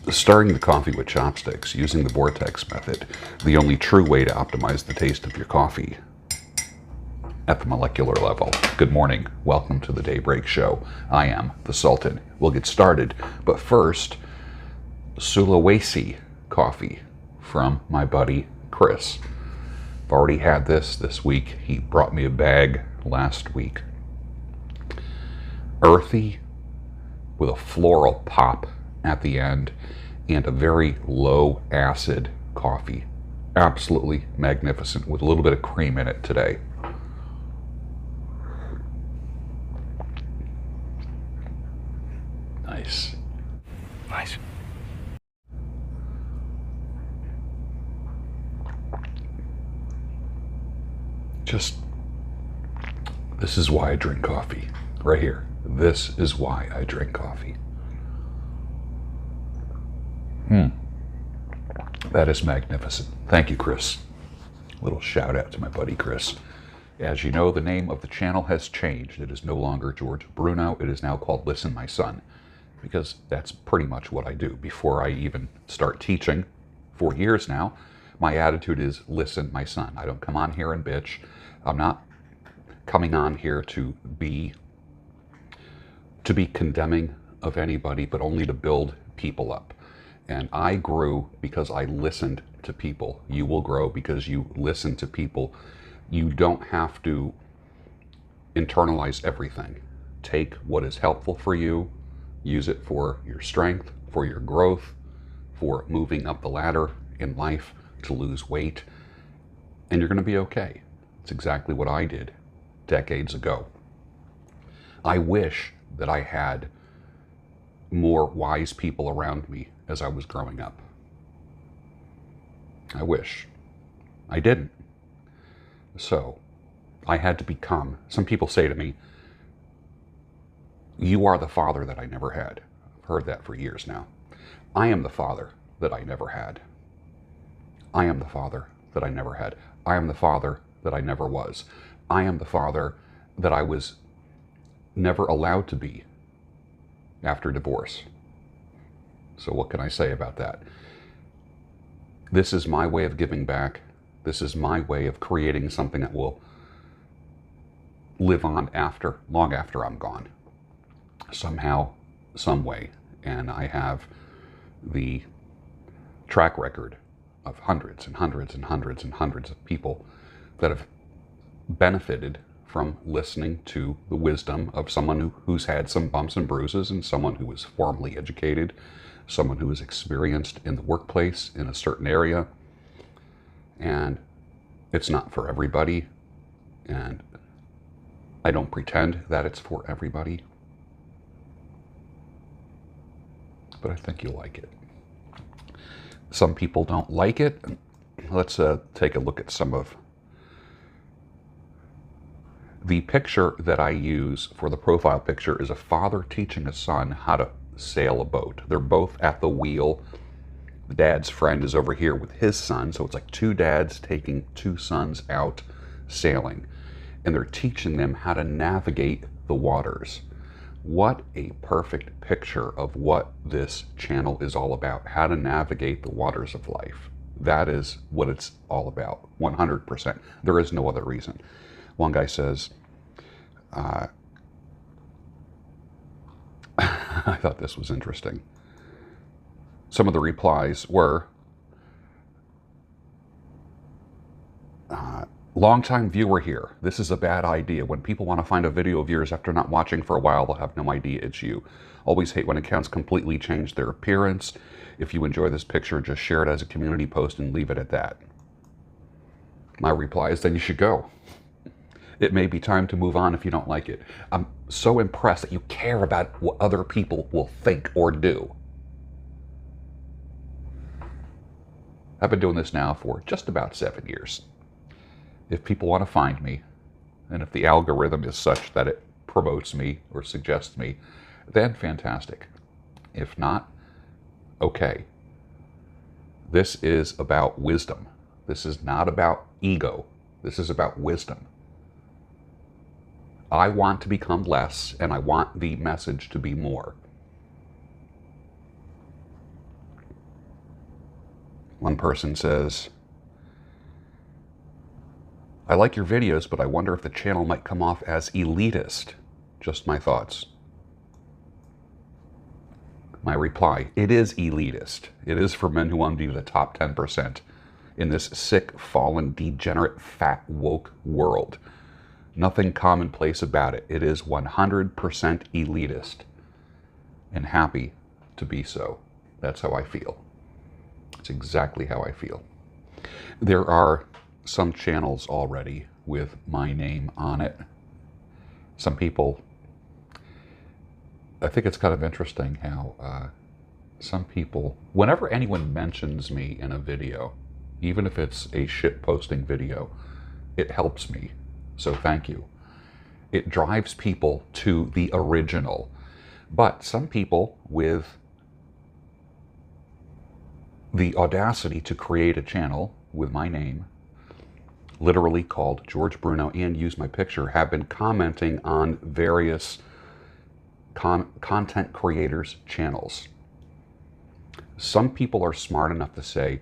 Stirring the coffee with chopsticks, using the vortex method, the only true way to optimize the taste of your coffee at the molecular level. Good morning. Welcome to the Daybreak Show. I am the Sultan. We'll get started, but first, Sulawesi coffee from my buddy Chris. I've already had this week. He brought me a bag last week. Earthy with a floral pop at the end and a very low acid coffee. Absolutely magnificent with a little bit of cream in it today. Nice. Nice. This is why I drink coffee. Right here. This is why I drink coffee. That is magnificent. Thank you, Chris. Little shout out to my buddy Chris. As you know, the name of the channel has changed. It is no longer George Bruno. It is now called Listen My Son, because that's pretty much what I do. Before I even start teaching, for years now, my attitude is listen my son. I don't come on here and bitch. I'm not coming on here to be condemning of anybody, but only to build people up. And I grew because I listened to people. You will grow because you listen to people. You don't have to internalize everything. Take what is helpful for you, use it for your strength, for your growth, for moving up the ladder in life, to lose weight, and you're going to be okay. It's exactly what I did decades ago. I wish that I had more wise people around me as I was growing up. I wish. I didn't. So I had to become, some people say to me, you are the father that I never had. I've heard that for years now. I am the father that I never had. I am the father that I never had. I am the father that I never was. I am the father that I was never allowed to be after divorce. So what can I say about that? This is my way of giving back. This is my way of creating something that will live on long after I'm gone. Somehow, some way. And I have the track record of hundreds and hundreds and hundreds and hundreds of people that have benefited from listening to the wisdom of someone who's had some bumps and bruises, and someone who is formally educated, someone who is experienced in the workplace in a certain area. And it's not for everybody, and I don't pretend that it's for everybody, but I think you'll like it. Some people don't like it. Let's take a look at some of the picture that I use for the profile picture. Is a father teaching a son how to sail a boat. They're both at the wheel. The dad's friend is over here with his son, so it's like two dads taking two sons out sailing, and they're teaching them how to navigate the waters. What a perfect picture of what this channel is all about, how to navigate the waters of life. That is what it's all about, 100%. There is no other reason. One guy says, I thought this was interesting. Some of the replies were, long-time viewer here. This is a bad idea. When people want to find a video of yours after not watching for a while, they'll have no idea it's you. Always hate when accounts completely change their appearance. If you enjoy this picture, just share it as a community post and leave it at that. My reply is, then you should go. It may be time to move on if you don't like it. I'm so impressed that you care about what other people will think or do. I've been doing this now for just about 7 years. If people want to find me, and if the algorithm is such that it promotes me or suggests me, then fantastic. If not, okay. This is about wisdom. This is not about ego. This is about wisdom. I want to become less, and I want the message to be more. One person says, I like your videos, but I wonder if the channel might come off as elitist. Just my thoughts. My reply, it is elitist. It is for men who want to be the top 10% in this sick, fallen, degenerate, fat, woke world. Nothing commonplace about it. It is 100% elitist, and happy to be so. That's how I feel. It's exactly how I feel. There are some channels already with my name on it. Some people, I think it's kind of interesting how some people, whenever anyone mentions me in a video, even if it's a shit posting video, it helps me. So thank you. It drives people to the original. But some people with the audacity to create a channel with my name, literally called George Bruno, and use my picture, have been commenting on various content creators' channels. Some people are smart enough to say,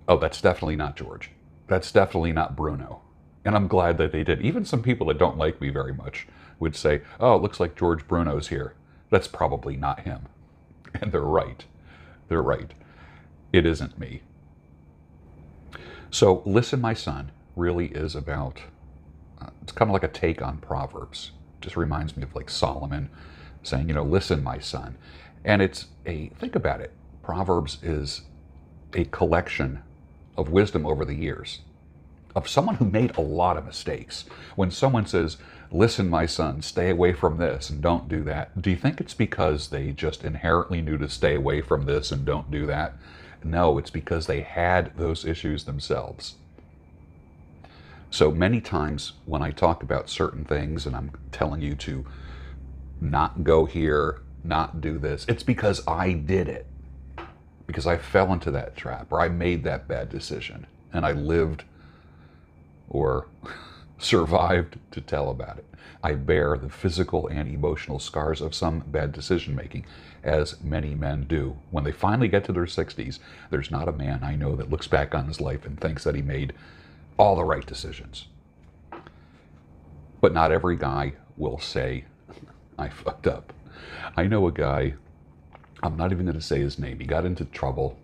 oh, that's definitely not George. That's definitely not Bruno. And I'm glad that they did. Even some people that don't like me very much would say, oh, it looks like George Bruno's here. That's probably not him. And they're right. They're right. It isn't me. So Listen, My Son really is about, it's kind of like a take on Proverbs. It just reminds me of like Solomon saying, listen, my son. And it's think about it. Proverbs is a collection of wisdom over the years of someone who made a lot of mistakes. When someone says, listen, my son, stay away from this and don't do that, do you think it's because they just inherently knew to stay away from this and don't do that? No, it's because they had those issues themselves. So many times when I talk about certain things and I'm telling you to not go here, not do this, it's because I did it. Because I fell into that trap, or I made that bad decision, and I lived or survived to tell about it. I bear the physical and emotional scars of some bad decision making, as many men do. When they finally get to their 60s, there's not a man I know that looks back on his life and thinks that he made all the right decisions. But not every guy will say, I fucked up. I know a guy, I'm not even going to say his name, he got into trouble,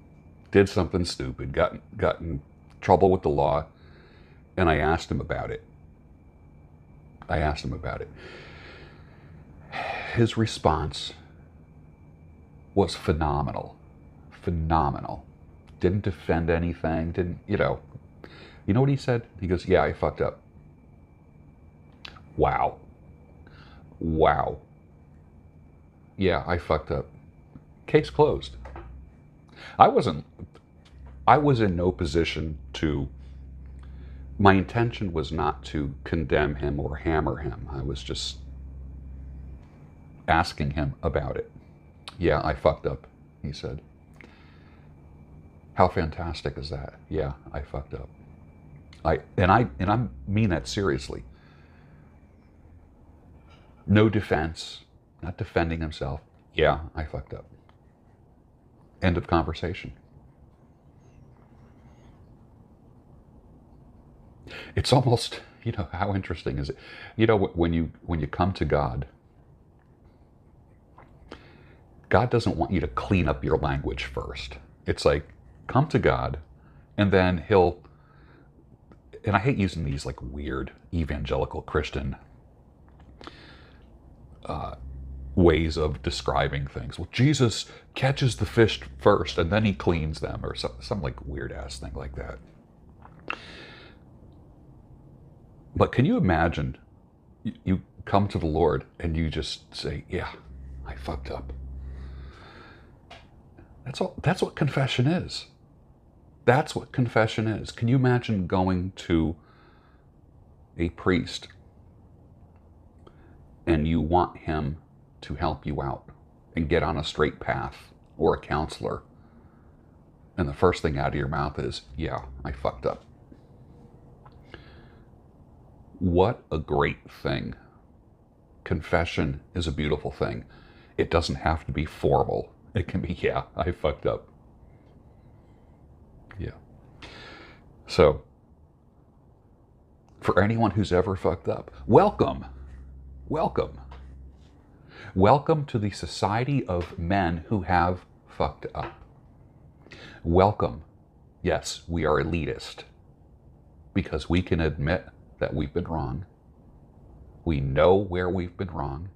did something stupid, got in trouble with the law, and I asked him about it. His response was phenomenal. Phenomenal. Didn't defend anything, didn't, you know what he said? He goes, yeah, I fucked up. Wow. Yeah, I fucked up. Case closed. I was in no position to, my intention was not to condemn him or hammer him. I was just asking him about it. Yeah, I fucked up, he said. How fantastic is that? Yeah, I fucked up. I mean that seriously. No defense, not defending himself. Yeah, I fucked up. End of conversation. It's almost, how interesting is it? When you come to God, God doesn't want you to clean up your language first. It's like, come to God, and then he'll, and I hate using these like weird evangelical Christian ways of describing things. Well, Jesus catches the fish first and then he cleans them, or some like weird ass thing like that. But can you imagine you come to the Lord and you just say, yeah, I fucked up. That's what confession is. That's what confession is. Can you imagine going to a priest and you want him to help you out and get on a straight path, or a counselor, and the first thing out of your mouth is, yeah, I fucked up. What a great thing. Confession is a beautiful thing. It doesn't have to be formal. It can be, yeah, I fucked up. Yeah. So, for anyone who's ever fucked up, welcome. Welcome. Welcome to the society of men who have fucked up. Welcome. Yes, we are elitist because we can admit that we've been wrong. We know where we've been wrong,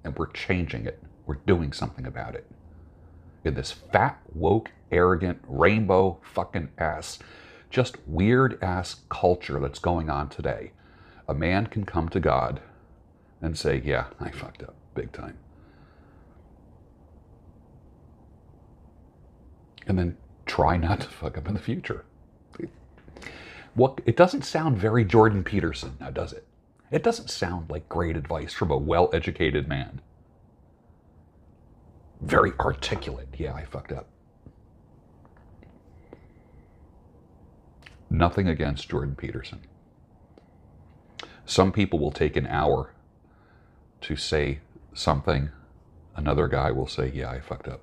and we're changing it. We're doing something about it. In this fat, woke, arrogant, rainbow fucking ass, just weird ass culture that's going on today, a man can come to God and say, yeah, I fucked up big time. And then try not to fuck up in the future. What, it doesn't sound very Jordan Peterson, now does it? It doesn't sound like great advice from a well-educated man. Very articulate. Yeah, I fucked up. Nothing against Jordan Peterson. Some people will take an hour to say something. Another guy will say, yeah, I fucked up.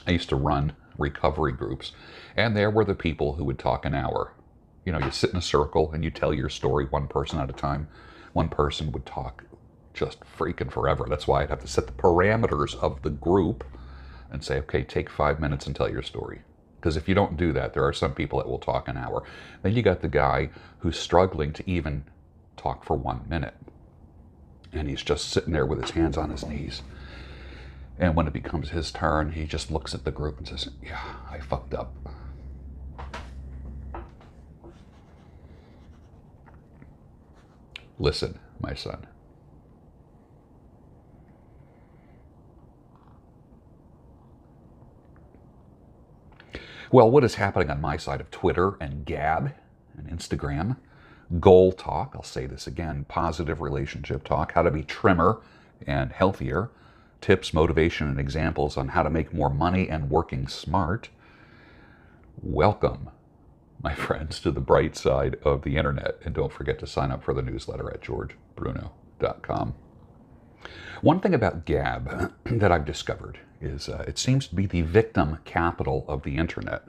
I used to run recovery groups, and there were the people who would talk an hour. You know, you sit in a circle and you tell your story one person at a time. One person would talk just freaking forever. That's why I'd have to set the parameters of the group and say, okay, take 5 minutes and tell your story. Because if you don't do that, there are some people that will talk an hour. Then you got the guy who's struggling to even talk for 1 minute. And he's just sitting there with his hands on his knees. And when it becomes his turn, he just looks at the group and says, yeah, I fucked up. Listen, my son. Well, what is happening on my side of Twitter and Gab and Instagram? Goal talk, I'll say this again, positive relationship talk, how to be trimmer and healthier, tips, motivation, and examples on how to make more money and working smart. Welcome, my friends, to the bright side of the internet. And don't forget to sign up for the newsletter at georgebruno.com. One thing about Gab that I've discovered is it seems to be the victim capital of the internet.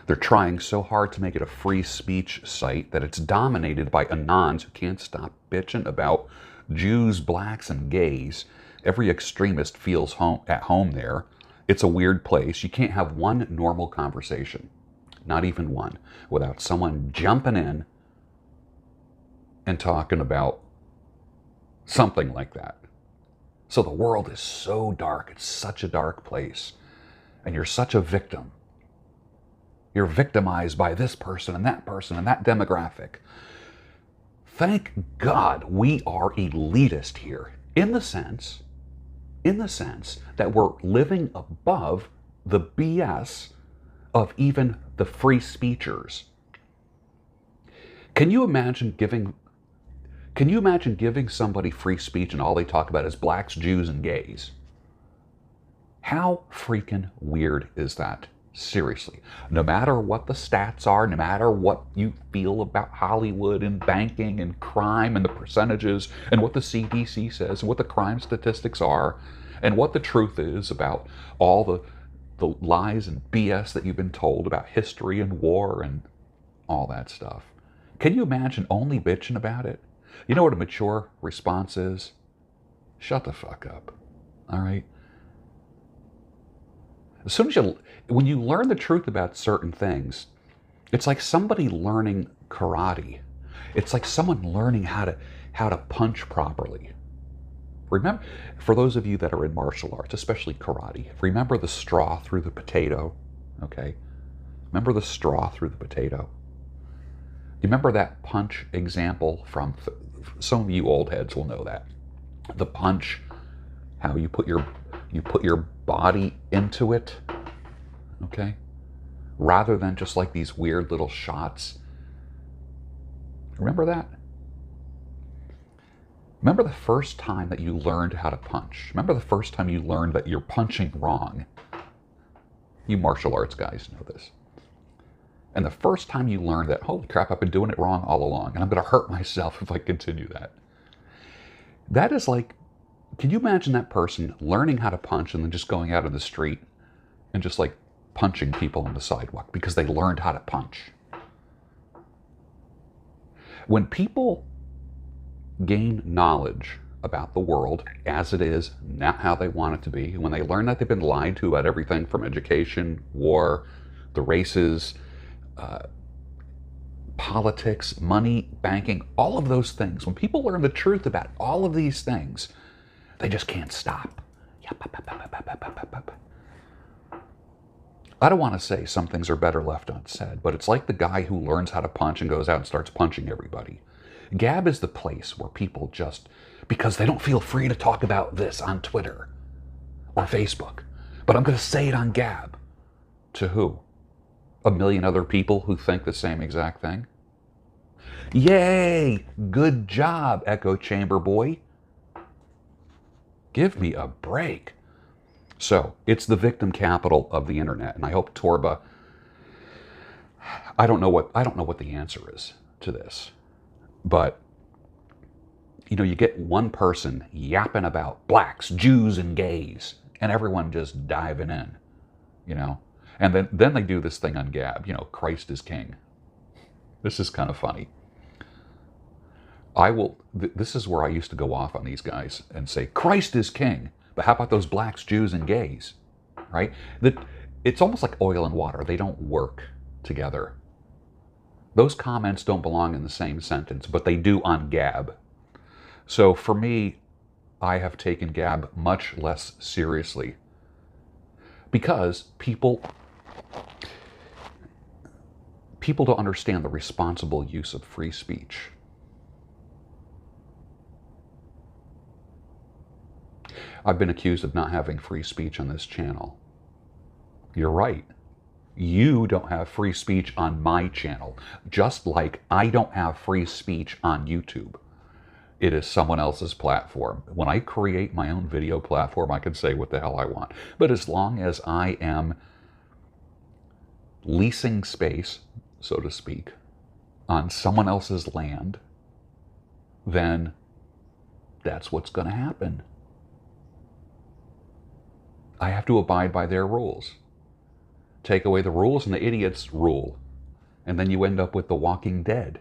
They're trying so hard to make it a free speech site that it's dominated by anons who can't stop bitching about Jews, blacks, and gays. Every extremist feels at home there. It's a weird place. You can't have one normal conversation, not even one, without someone jumping in and talking about something like that. So the world is so dark. It's such a dark place. And you're such a victim. You're victimized by this person and that demographic. Thank God we are elitist here in the sense that we're living above the BS of even the free speechers. Can you imagine giving somebody free speech and all they talk about is blacks, Jews, and gays? How freaking weird is that? Seriously. No matter what the stats are, no matter what you feel about Hollywood and banking and crime and the percentages and what the CDC says and what the crime statistics are and what the truth is about all the lies and BS that you've been told about history and war and all that stuff. Can you imagine only bitching about it? You know what a mature response is? Shut the fuck up. All right? As soon as when you learn the truth about certain things, it's like somebody learning karate. It's like someone learning how to punch properly. Remember, for those of you that are in martial arts, especially karate, remember the straw through the potato, okay? Remember the straw through the potato? You remember that punch example from, some of you old heads will know that. The punch, how you put your body into it, okay? Rather than just like these weird little shots. Remember that? Remember the first time that you learned how to punch? Remember the first time you learned that you're punching wrong? You martial arts guys know this. And the first time you learned that, holy crap, I've been doing it wrong all along, and I'm going to hurt myself if I continue that. That is like, can you imagine that person learning how to punch and then just going out in the street and just like punching people on the sidewalk because they learned how to punch. When people gain knowledge about the world as it is, not how they want it to be, when they learn that they've been lied to about everything from education, war, the races, politics, money, banking, all of those things, when people learn the truth about all of these things, they just can't stop. I don't want to say some things are better left unsaid, but it's like the guy who learns how to punch and goes out and starts punching everybody. Gab is the place where people just, because they don't feel free to talk about this on Twitter or Facebook, but I'm going to say it on Gab. To who? A million other people who think the same exact thing? Yay! Good job, echo chamber boy. Give me a break. So, it's the victim capital of the internet, and I hope Torba, I don't know what the answer is to this. But, you know, you get one person yapping about blacks, Jews, and gays, and everyone just diving in, you know. And then they do this thing on Gab, you know, Christ is king. This is kind of funny. This is where I used to go off on these guys and say, Christ is king, but how about those blacks, Jews, and gays, right? It's almost like oil and water. They don't work together. Those comments don't belong in the same sentence, but they do on Gab. So for me, I have taken Gab much less seriously because people don't understand the responsible use of free speech. I've been accused of not having free speech on this channel. You're right. You don't have free speech on my channel, just like I don't have free speech on YouTube. It is someone else's platform. When I create my own video platform, I can say what the hell I want. But as long as I am leasing space, so to speak, on someone else's land, then that's what's going to happen. I have to abide by their rules. Take away the rules and the idiots rule. And then you end up with the Walking Dead.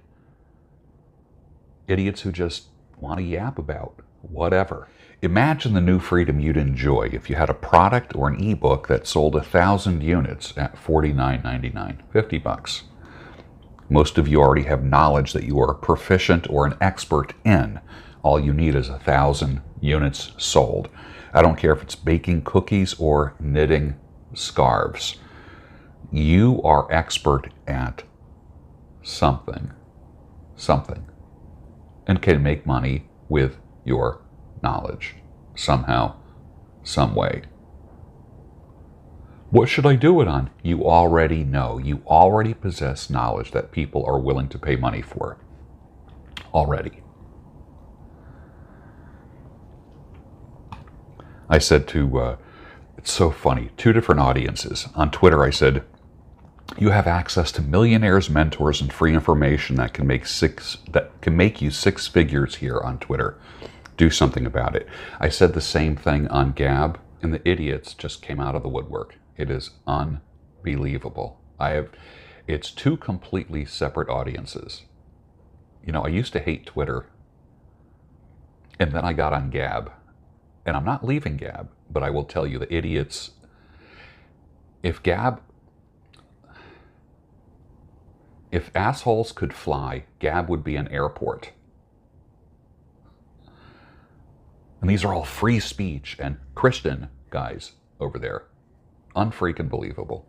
Idiots who just want to yap about whatever. Imagine the new freedom you'd enjoy if you had a product or an ebook that sold 1,000 units at $49.99, $50. Most of you already have knowledge that you are proficient or an expert in. All you need is 1,000 units sold. I don't care if it's baking cookies or knitting scarves. You are expert at something, and can make money with your knowledge somehow, some way. What should I do it on? You already know. You already possess knowledge that people are willing to pay money for. Already. I said to, it's so funny, 2 different audiences. On Twitter I said, you have access to millionaires, mentors, and free information that can make you 6 figures here on Twitter. Do something about it. I said the same thing on Gab, and the idiots just came out of the woodwork. It is unbelievable. It's 2 completely separate audiences. You know, I used to hate Twitter, and then I got on Gab. And I'm not leaving Gab, but I will tell you, the idiots, if assholes could fly, Gab would be an airport. And these are all free speech and Christian guys over there. Unfreaking believable.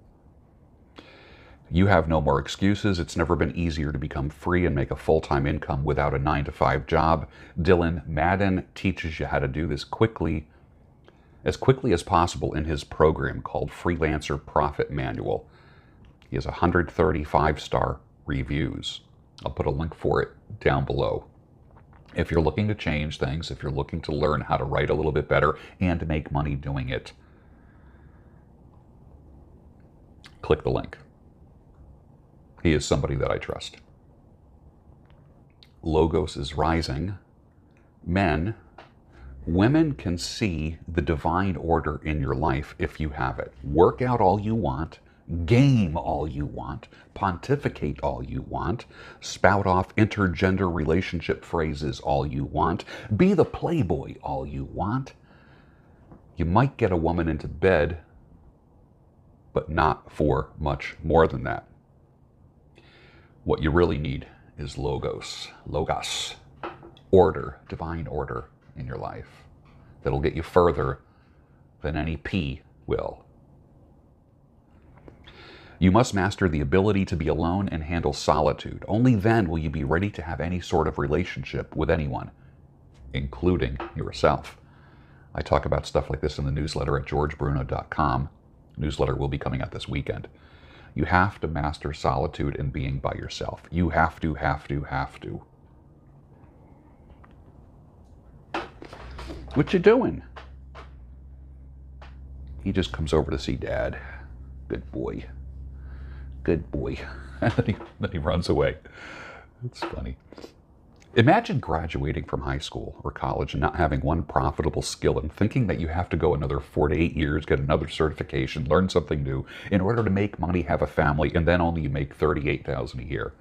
You have no more excuses. It's never been easier to become free and make a full-time income without a 9-to-5 job. Dylan Madden teaches you how to do this as quickly as possible in his program called Freelancer Profit Manual. He has 135-star reviews. I'll put a link for it down below. If you're looking to change things, if you're looking to learn how to write a little bit better and make money doing it, click the link. He is somebody that I trust. Logos is rising. Men Women can see the divine order in your life if you have it. Work out all you want, game all you want, pontificate all you want, spout off intergender relationship phrases all you want, be the playboy all you want. You might get a woman into bed, but not for much more than that. What you really need is logos, order, divine order in your life that'll get you further than any P will. You must master the ability to be alone and handle solitude. Only then will you be ready to have any sort of relationship with anyone, including yourself. I talk about stuff like this in the newsletter at georgebruno.com. Newsletter will be coming out this weekend. You have to master solitude and being by yourself. You have to. What you doing? He just comes over to see Dad. Good boy. Good boy. And then he runs away. It's funny. Imagine graduating from high school or college and not having one profitable skill and thinking that you have to go another 4 to 8 years, get another certification, learn something new in order to make money, have a family, and then only make $38,000 a year.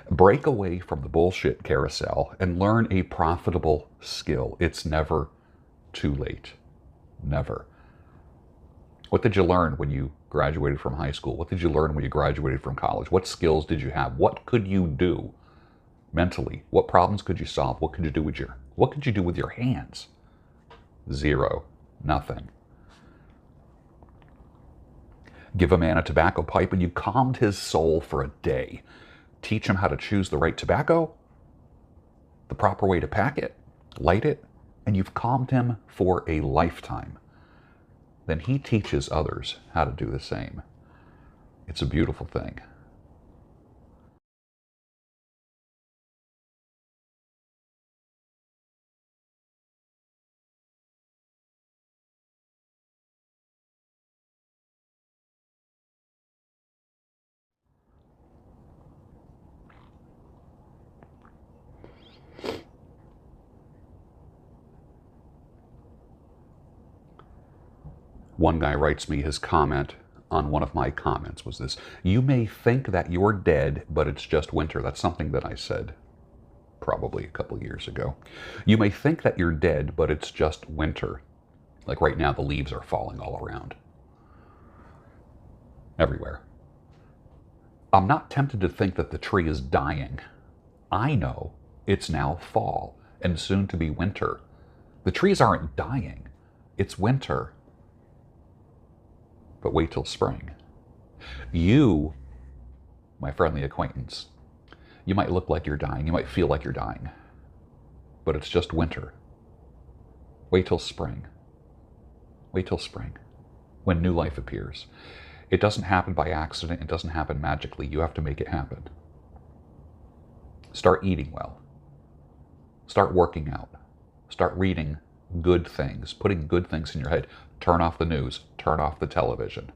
Break away from the bullshit carousel and learn a profitable skill. It's never too late. Never. What did you learn when you graduated from high school? What did you learn when you graduated from college? What skills did you have? What could you do mentally? What problems could you solve? What could you do with your hands? Zero. Nothing. Give a man a tobacco pipe and you calmed his soul for a day. Teach him how to choose the right tobacco, the proper way to pack it, light it, and you've calmed him for a lifetime. Then he teaches others how to do the same. It's a beautiful thing. One guy writes me his comment on one of my comments was this: you may think that you're dead, but it's just winter. That's something that I said probably a couple years ago. You may think that you're dead, but it's just winter. Like right now, the leaves are falling all around. Everywhere. I'm not tempted to think that the tree is dying. I know it's now fall and soon to be winter. The trees aren't dying. It's winter. But wait till spring. You, my friendly acquaintance, you might look like you're dying. You might feel like you're dying. But it's just winter. Wait till spring. Wait till spring, when new life appears. It doesn't happen by accident. It doesn't happen magically. You have to make it happen. Start eating well. Start working out. Start reading good things, putting good things in your head. Turn off the news. Turn off the television.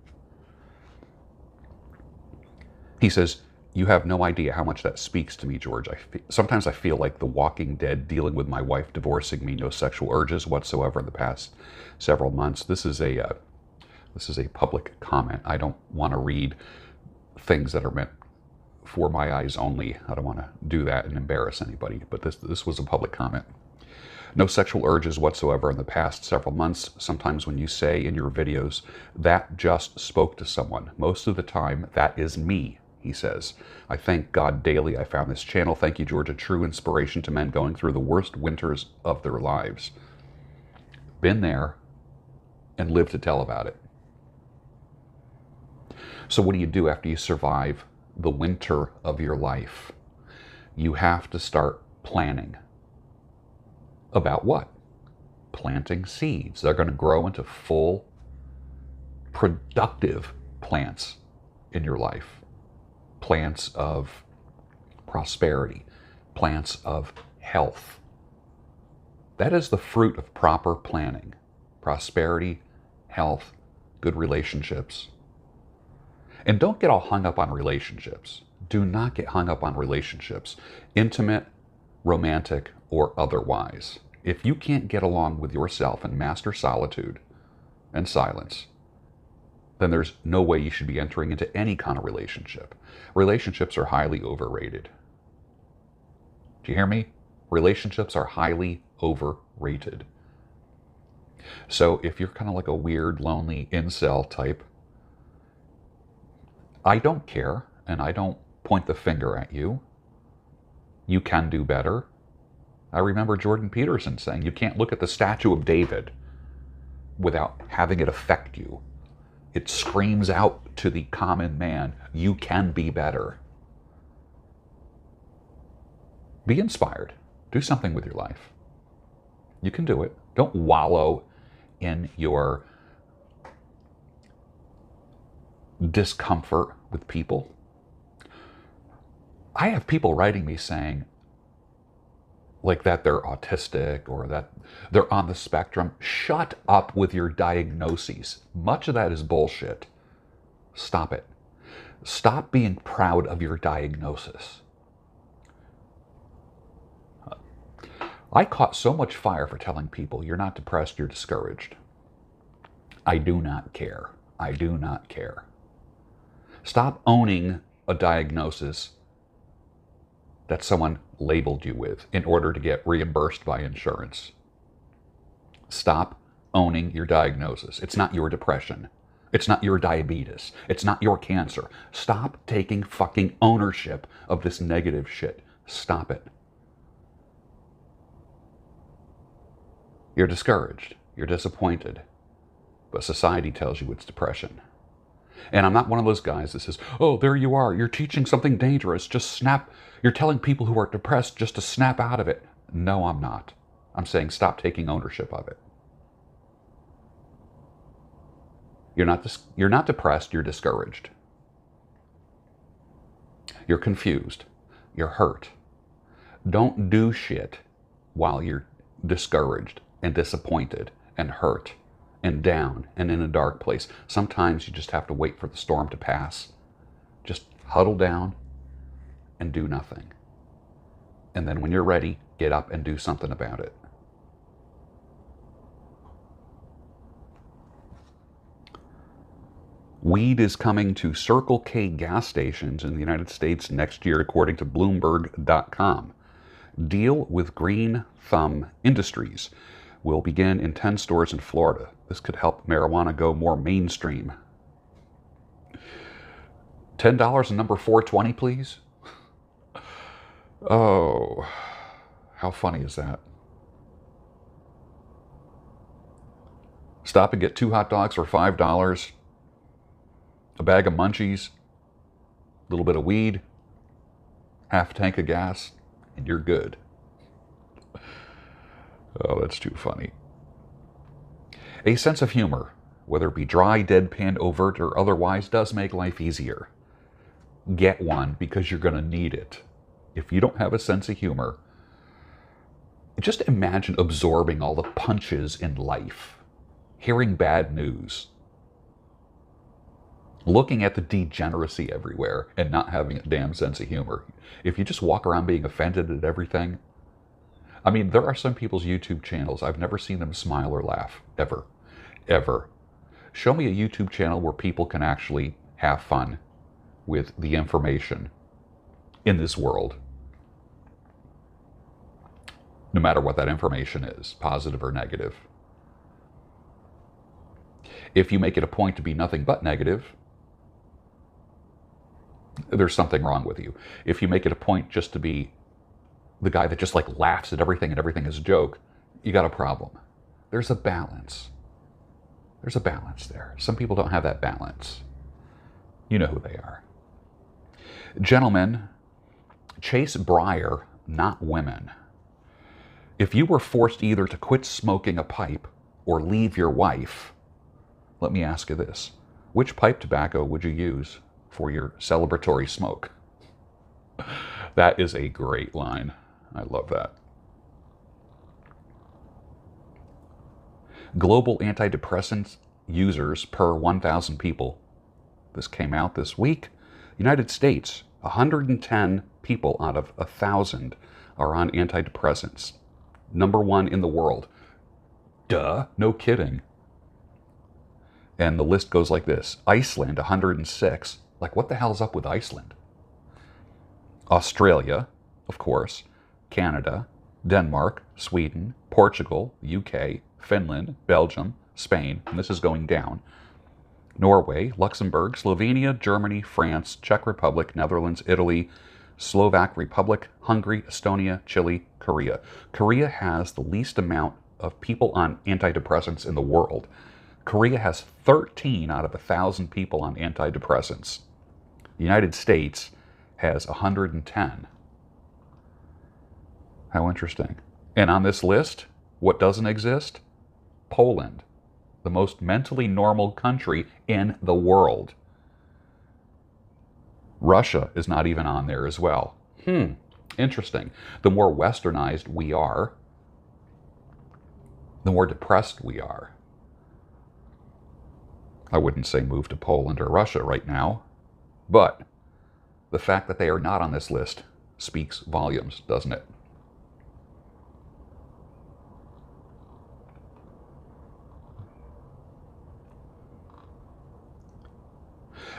He says, you have no idea how much that speaks to me, George. Sometimes I feel like the Walking Dead dealing with my wife divorcing me, no sexual urges whatsoever in the past several months. This is a public comment. I don't want to read things that are meant for my eyes only. I don't want to do that and embarrass anybody, but this was a public comment. No sexual urges whatsoever in the past several months. Sometimes when you say in your videos, that just spoke to someone. Most of the time, that is me, he says. I thank God daily I found this channel. Thank you, George. A true inspiration to men going through the worst winters of their lives. Been there and lived to tell about it. So what do you do after you survive the winter of your life? You have to start planning. About what? Planting seeds. They're going to grow into full, productive plants in your life. Plants of prosperity. Plants of health. That is the fruit of proper planning. Prosperity, health, good relationships. And don't get all hung up on relationships. Do not get hung up on relationships. Intimate, romantic, or otherwise. If you can't get along with yourself and master solitude and silence, then there's no way you should be entering into any kind of relationship. Relationships are highly overrated. Do you hear me? Relationships are highly overrated. So if you're kind of like a weird, lonely incel type, I don't care, and I don't point the finger at you. You can do better. I remember Jordan Peterson saying, you can't look at the statue of David without having it affect you. It screams out to the common man, you can be better. Be inspired. Do something with your life. You can do it. Don't wallow in your discomfort with people. I have people writing me saying, like, that they're autistic or that they're on the spectrum. Shut up with your diagnoses. Much of that is bullshit. Stop it. Stop being proud of your diagnosis. I caught so much fire for telling people you're not depressed, you're discouraged. I do not care. I do not care. Stop owning a diagnosis that someone labeled you with in order to get reimbursed by insurance. Stop owning your diagnosis. It's not your depression. It's not your diabetes. It's not your cancer. Stop taking fucking ownership of this negative shit. Stop it. You're discouraged. You're disappointed. But society tells you it's depression. And I'm not one of those guys that says, oh, there you are. You're teaching something dangerous. Just snap. You're telling people who are depressed just to snap out of it. No, I'm not. I'm saying stop taking ownership of it. You're not depressed. You're discouraged. You're confused. You're hurt. Don't do shit while you're discouraged and disappointed and hurt and down and in a dark place. Sometimes you just have to wait for the storm to pass. Just huddle down and do nothing. And then when you're ready, get up and do something about it. Weed is coming to Circle K gas stations in the United States next year, according to Bloomberg.com. Deal with Green Thumb Industries will begin in 10 stores in Florida. This could help marijuana go more mainstream. $10 and number 420, please. Oh, how funny is that? Stop and get 2 hot dogs for $5, a bag of munchies, a little bit of weed, half a tank of gas, and you're good. Oh, that's too funny. A sense of humor, whether it be dry, deadpan, overt, or otherwise, does make life easier. Get one because you're going to need it. If you don't have a sense of humor, just imagine absorbing all the punches in life, hearing bad news, looking at the degeneracy everywhere and not having a damn sense of humor. If you just walk around being offended at everything, I mean, there are some people's YouTube channels, I've never seen them smile or laugh, ever, ever. Show me a YouTube channel where people can actually have fun with the information in this world, no matter what that information is, positive or negative. If you make it a point to be nothing but negative, there's something wrong with you. If you make it a point just to be the guy that just like laughs at everything and everything is a joke, you got a problem. There's a balance. There's a balance there. Some people don't have that balance. You know who they are. Gentlemen, chase briar, not women. If you were forced either to quit smoking a pipe or leave your wife, let me ask you this. Which pipe tobacco would you use for your celebratory smoke? That is a great line. I love that. Global antidepressant users per 1,000 people. This came out this week. United States, 110 people out of 1,000 are on antidepressants. #1 in the world. Duh, no kidding. And the list goes like this. Iceland, 106. Like, what the hell's up with Iceland? Australia, of course. Canada, Denmark, Sweden, Portugal, UK, Finland, Belgium, Spain, and this is going down. Norway, Luxembourg, Slovenia, Germany, France, Czech Republic, Netherlands, Italy, Slovak Republic, Hungary, Estonia, Chile, Korea. Korea has the least amount of people on antidepressants in the world. Korea has 13 out of 1,000 people on antidepressants. The United States has 110. How interesting. And on this list, what doesn't exist? Poland, the most mentally normal country in the world. Russia is not even on there as well. Interesting. The more westernized we are, the more depressed we are. I wouldn't say move to Poland or Russia right now, but the fact that they are not on this list speaks volumes, doesn't it?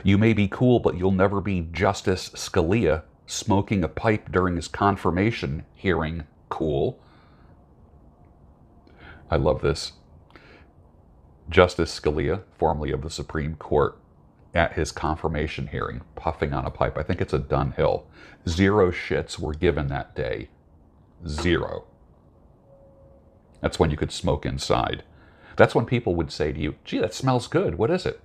You may be cool, but you'll never be Justice Scalia smoking a pipe during his confirmation hearing cool. I love this. Justice Scalia, formerly of the Supreme Court, at his confirmation hearing, puffing on a pipe. I think it's a done hill. 0 shits were given that day. 0. That's when you could smoke inside. That's when people would say to you, gee, that smells good. What is it?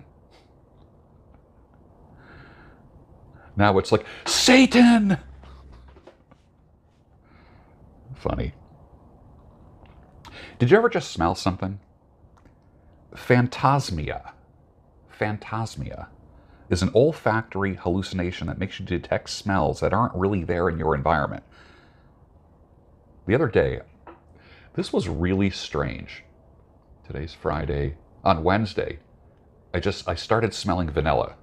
Now it's like, Satan! Funny. Did you ever just smell something? Phantasmia. Phantasmia is an olfactory hallucination that makes you detect smells that aren't really there in your environment. The other day, this was really strange. Today's Friday. On Wednesday, I started smelling vanilla.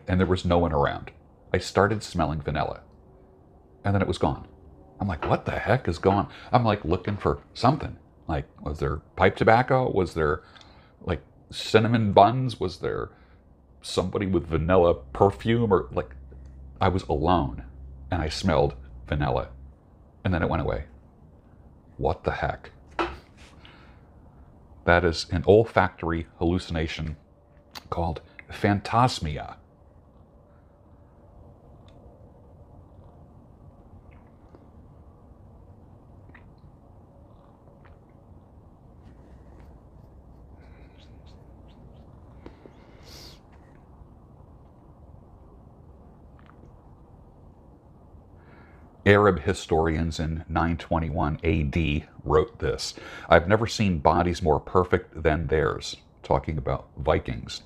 And there was no one around. I started smelling vanilla. And then it was gone. I'm like, what the heck is going on? I'm like looking for something. Like, was there pipe tobacco? Was there like cinnamon buns? Was there somebody with vanilla perfume? Or like, I was alone and I smelled vanilla. And then it went away. What the heck? That is an olfactory hallucination called phantasmia. Arab historians in 921 AD wrote this. I've never seen bodies more perfect than theirs, talking about Vikings.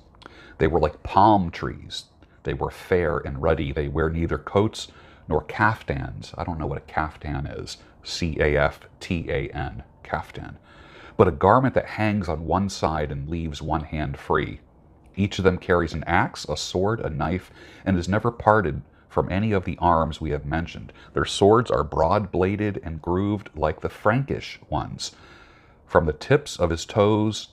They were like palm trees. They were fair and ruddy. They wear neither coats nor caftans. I don't know what a caftan is. C-A-F-T-A-N, caftan. But a garment that hangs on one side and leaves one hand free. Each of them carries an axe, a sword, a knife, and is never parted from any of the arms we have mentioned. Their swords are broad-bladed and grooved like the Frankish ones. From the tips of his toes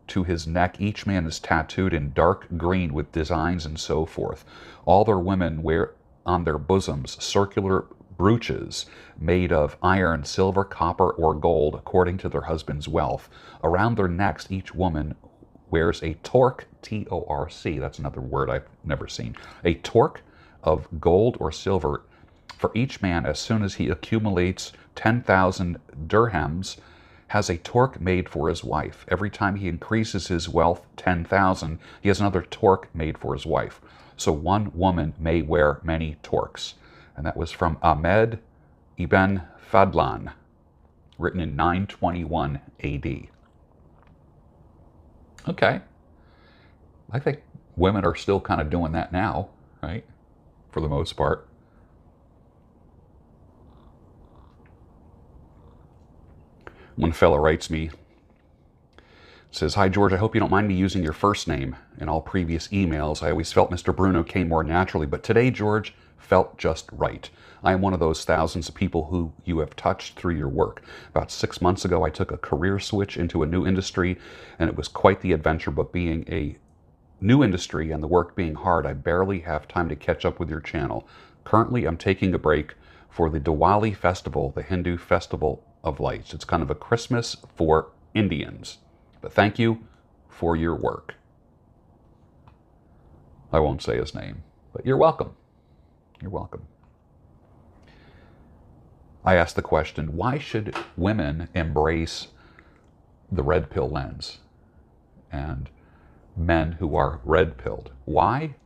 to his neck, each man is tattooed in dark green with designs and so forth. All their women wear on their bosoms circular brooches made of iron, silver, copper, or gold, according to their husband's wealth. Around their necks, each woman wears a torque, T-O-R-C, that's another word I've never seen, a torque of gold or silver for each man. As soon as he accumulates 10,000 dirhams, has a torque made for his wife. Every time he increases his wealth 10,000, he has another torque made for his wife. So one woman may wear many torques. And that was from Ahmed ibn Fadlan, written in 921 AD. Okay. I think women are still kind of doing that now, right? For the most part. One fella writes me, Says, hi, George. I hope you don't mind me using your first name. In all previous emails, I always felt Mr. Bruno came more naturally, but today, George, felt just right. I am one of those thousands of people who you have touched through your work. About 6 months ago, I took a career switch into a new industry, and it was quite the adventure, but being a new industry and the work being hard, I barely have time to catch up with your channel. Currently, I'm taking a break for the Diwali festival, the Hindu festival of lights. It's kind of a Christmas for Indians. But thank you for your work. I won't say his name, but you're welcome. You're welcome. I asked the question, why should women embrace the red pill lens and men who are red pilled? Why?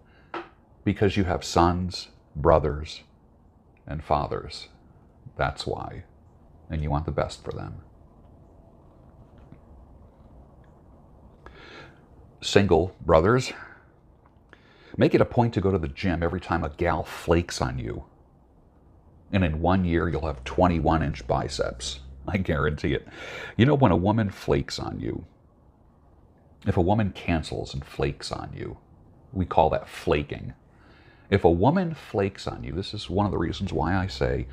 Because you have sons, brothers, and fathers. That's why. And you want the best for them. Single brothers, make it a point to go to the gym every time a gal flakes on you. And in 1 year, you'll have 21-inch biceps. I guarantee it. You know, when a woman flakes on you, if a woman cancels and flakes on you, we call that flaking. If a woman flakes on you, this is one of the reasons why I say,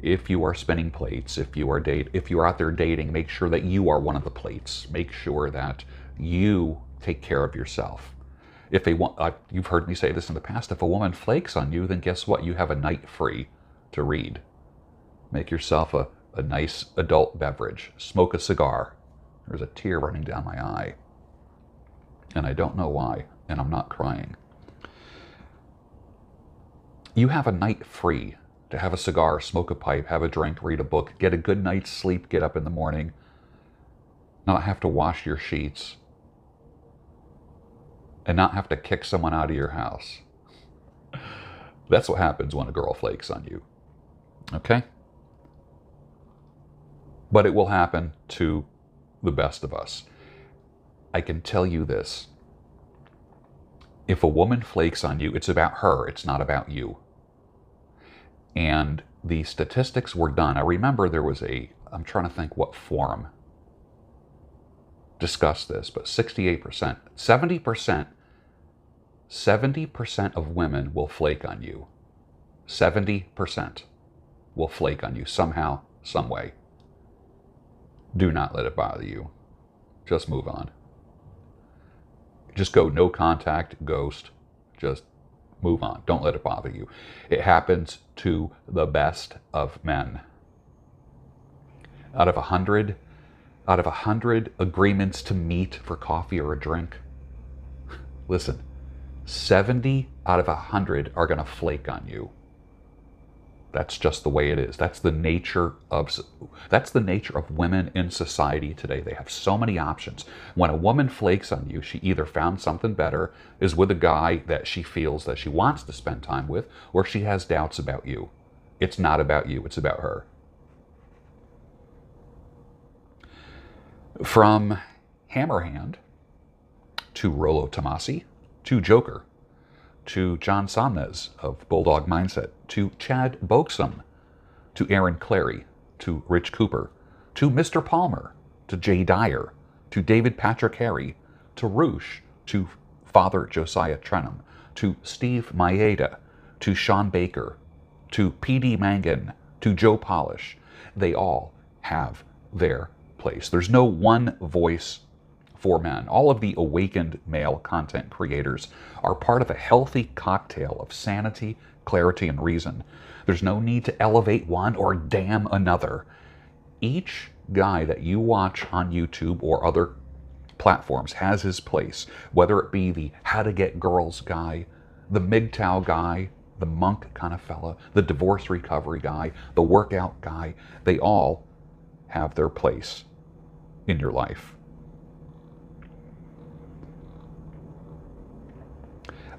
if you are spinning plates, if you are out there dating, make sure that you are one of the plates. Make sure that you take care of yourself. If they want, you've heard me say this in the past, if a woman flakes on you, then guess what? You have a night free to read. Make yourself a nice adult beverage. Smoke a cigar. There's a tear running down my eye. And I don't know why, and I'm not crying. You have a night free to have a cigar, smoke a pipe, have a drink, read a book, get a good night's sleep, get up in the morning, not have to wash your sheets, and not have to kick someone out of your house. That's what happens when a girl flakes on you. Okay? But it will happen to the best of us. I can tell you this. If a woman flakes on you, it's about her. It's not about you. And the statistics were done. I remember there was I'm trying to think what forum discussed this, but 68%, 70% of women will flake on you. 70% will flake on you somehow, some way. Do not let it bother you. Just move on. Just go no contact, ghost. Just move on. Don't let it bother you. It happens to the best of men. Out of 100 agreements to meet for coffee or a drink, listen, 70 out of 100 are going to flake on you. That's just the way it is. That's the nature of women in society today. They have so many options. When a woman flakes on you, she either found something better, is with a guy that she feels that she wants to spend time with, or she has doubts about you. It's not about you, it's about her. From Hammerhand to Rollo Tomasi to Joker to John Somnes of Bulldog Mindset, to Chad Boaksum, to Aaron Clary, to Rich Cooper, to Mr. Palmer, to Jay Dyer, to David Patrick Harry, to Roosh, to Father Josiah Trenum, to Steve Maeda, to Sean Baker, to P.D. Mangan, to Joe Polish. They all have their place. There's no one voice for men. All of the awakened male content creators are part of a healthy cocktail of sanity, clarity, and reason. There's no need to elevate one or damn another. Each guy that you watch on YouTube or other platforms has his place, whether it be the how to get girls guy, the MGTOW guy, the monk kind of fella, the divorce recovery guy, the workout guy. They all have their place in your life.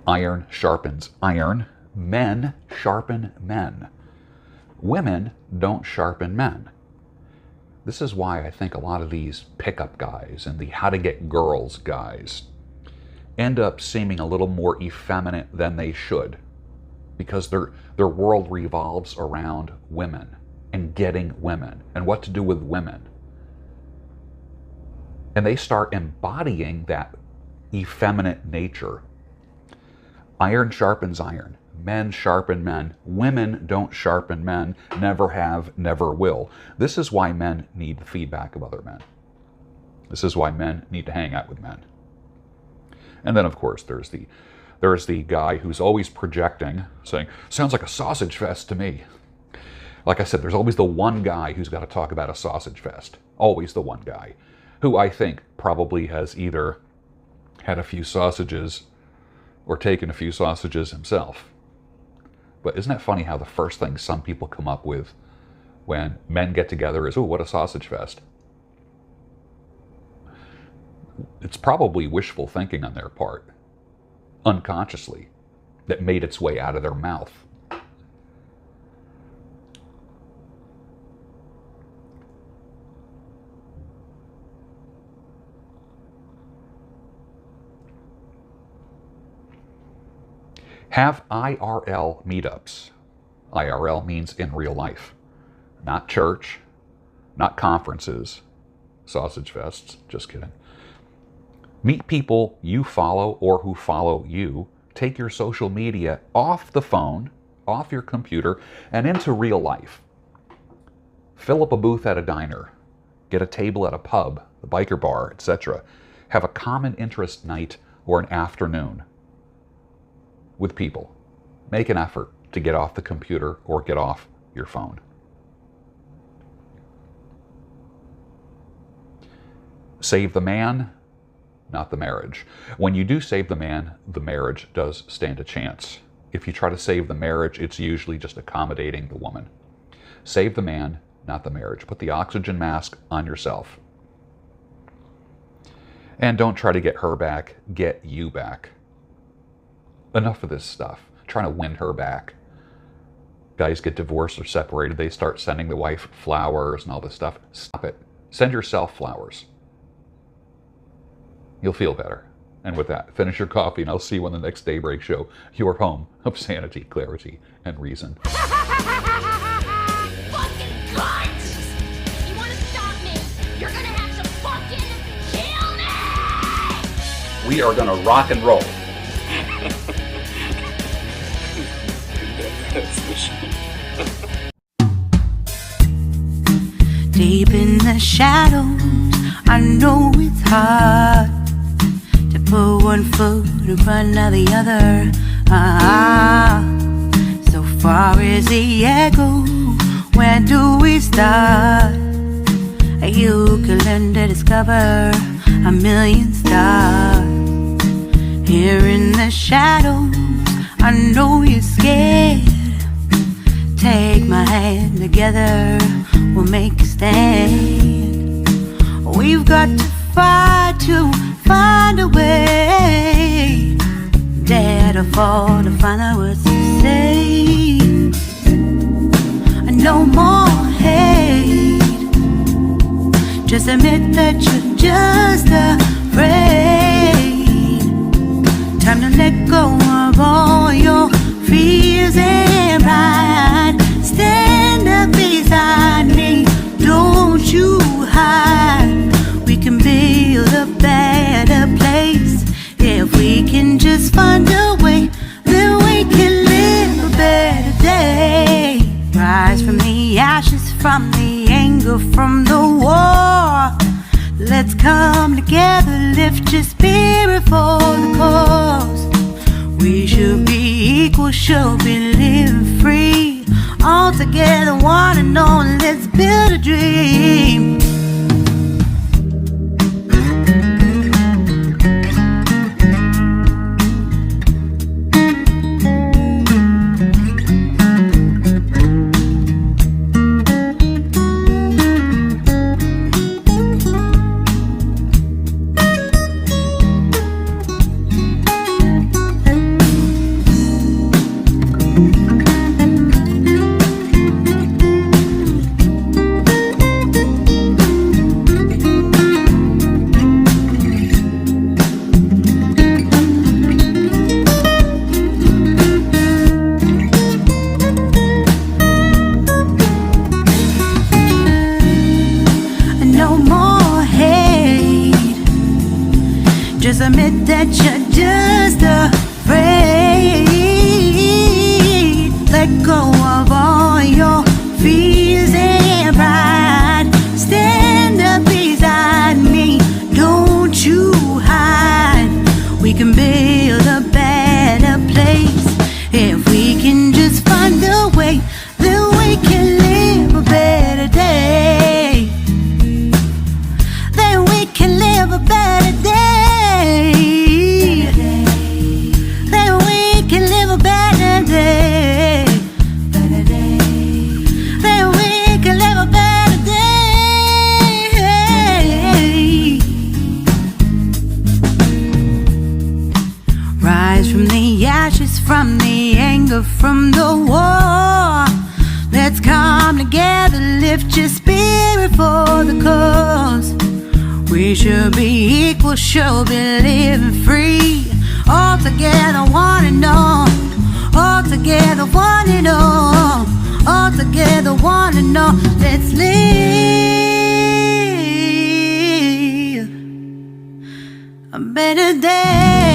Iron sharpens iron. Men sharpen men. Women don't sharpen men. This is why I think a lot of these pickup guys and the how to get girls guys end up seeming a little more effeminate than they should, because their world revolves around women and getting women and what to do with women. And they start embodying that effeminate nature. Iron sharpens iron. Men sharpen men. Women don't sharpen men. Never have, never will. This is why men need the feedback of other men. This is why men need to hang out with men. And then, of course, there's the guy who's always projecting, saying, sounds like a sausage fest to me. Like I said, there's always the one guy who's got to talk about a sausage fest. Always the one guy, who I think probably has either had a few sausages or taken a few sausages himself. But isn't it funny how the first thing some people come up with when men get together is, oh, what a sausage fest. It's probably wishful thinking on their part, unconsciously, that made its way out of their mouth. Have IRL meetups. IRL means in real life. Not church, not conferences, sausage fests, just kidding. Meet people you follow or who follow you. Take your social media off the phone, off your computer, and into real life. Fill up a booth at a diner. Get a table at a pub, the biker bar, etc. Have a common interest night or an afternoon with people. Make an effort to get off the computer or get off your phone. Save the man, not the marriage. When you do save the man, the marriage does stand a chance. If you try to save the marriage, it's usually just accommodating the woman. Save the man, not the marriage. Put the oxygen mask on yourself. And don't try to get her back, get you back. Enough of this stuff, trying to win her back. Guys get divorced or separated, they start sending the wife flowers and all this stuff. Stop it. Send yourself flowers. You'll feel better. And with that, finish your coffee and I'll see you on the next Daybreak Show, your home of sanity, clarity, and reason. Fucking guts! You want to stop me? You're gonna have to fucking kill me! We are gonna rock and roll. Deep in the shadows, I know it's hard to put one foot in front of the other. So far as the echo, where do we start? You can learn to discover a million stars. Here in the shadows, I know you're scared. Take my hand together, we'll make a stand. We've got to fight to find a way. Dare to fall to find out what to say. No more hate. Just admit that you're just afraid. Time to let go of all your fears and pride. Stand up beside me, don't you hide. We can build a better place. If we can just find a way, then we can live a better day. Rise from the ashes, from the anger, from the war. Let's come together, lift your spirit for the cause. We should be equal, should be living free. All together, one and all, let's build a dream. Just admit that you're just afraid. Let go of all your fears and pride. Stand up beside me, don't you hide. We can build a better place if we can just find a way. Then we can live a better day. Then we can live a better day. Then we can live a better day. Then we can live a better day. Rise from the ashes, from the anger, from the war. Let's come together, lift your spirit for the cause. We should be equal, should be living free. All together, one and all. All together, one and all. All together, one and all. Let's live a better day.